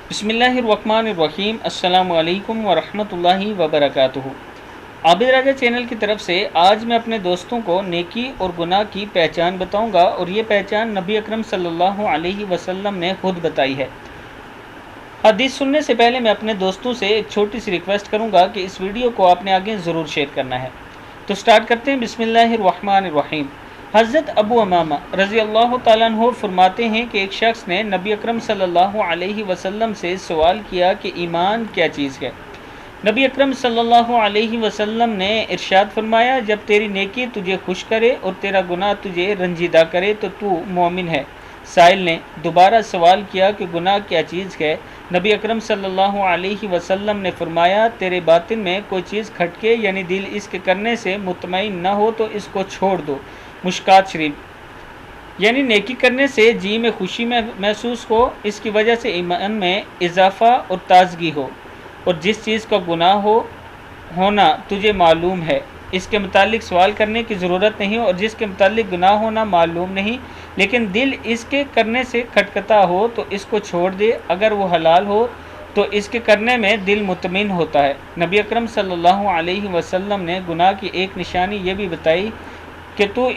बिस्मिल्लाहिर्रहमानिर्रहीम। अस्सलामु अलैकुम वरहमतुल्लाहि वबरकातुहू। आबिद राजा चैनल की तरफ से आज मैं अपने दोस्तों को नेकी और गुनाह की पहचान बताऊंगा, और ये पहचान नबी अकरम सल्लल्लाहु अलैहि वसल्लम ने खुद बताई है। हदीस सुनने से पहले मैं अपने दोस्तों से एक छोटी सी रिक्वेस्ट करूंगा कि इस वीडियो को आपने आगे ज़रूर शेयर करना है। तो स्टार्ट करते हैं। बिस्मिल्लाहिर्रहमानिर्रहीम। हज़रत अबू उमामा रज़ी अल्लाह तआला अन्हु फरमाते हैं कि एक शख्स ने नबी अकरम सल्लल्लाहु अलैहि वसल्लम से सवाल किया कि ईमान क्या चीज़ है। नबी अकरम सल्लल्लाहु अलैहि वसल्लम ने इरशाद फरमाया, जब तेरी नेकी तुझे खुश करे और तेरा गुनाह तुझे रंजीदा करे तो तू मोमिन है। साइल ने दोबारा सवाल किया कि गुनाह क्या चीज़ है। नबी अकरम सल्लल्लाहु अलैहि वसल्लम ने फरमाया, तेरे बातिन में कोई चीज़ खटके यानी दिल इसके करने से मुतमईन न हो तो इसको छोड़ दो। मुश्कात शरीफ। यानी नेकी करने से जी में खुशी में महसूस हो, इसकी वजह से ईमान में इजाफ़ा और ताजगी हो, और जिस चीज़ का गुनाह होना तुझे मालूम है, इसके मुतालिक सवाल करने की ज़रूरत नहीं, और जिसके मुतालिक गुनाह होना मालूम नहीं लेकिन दिल इसके करने से खटकता हो तो इसको छोड़ दे। अगर वो हलाल हो तो इसके करने में दिल मुतमिन होता है। नबी अकरम सल्लल्लाहु अलैहि वसल्लम ने गुनाह की एक निशानी ये भी बताई कि तू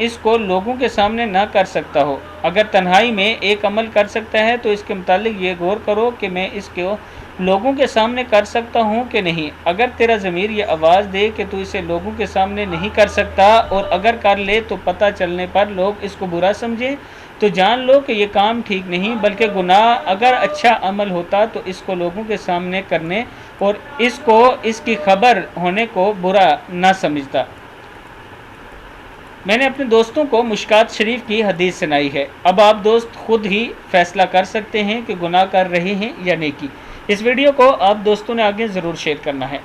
इसको लोगों के सामने ना कर सकता हो। अगर तन्हाई में एक अमल कर सकता है तो इसके मुतालिक ये गौर करो कि मैं इसको लोगों के सामने कर सकता हूँ कि नहीं। अगर तेरा ज़मीर ये आवाज़ दे कि तू इसे लोगों के सामने नहीं कर सकता, और अगर कर ले तो पता चलने पर लोग इसको बुरा समझें, तो जान लो कि ये काम ठीक नहीं, बल्कि गुनाह अगर अच्छा अमल होता तो इसको लोगों के सामने करने और इसकी खबर होने को बुरा ना समझता। मैंने अपने दोस्तों को मुश्कात शरीफ की हदीस सुनाई है। अब आप दोस्त खुद ही फैसला कर सकते हैं कि गुनाह कर रहे हैं या नेकी। इस वीडियो को आप दोस्तों ने आगे ज़रूर शेयर करना है।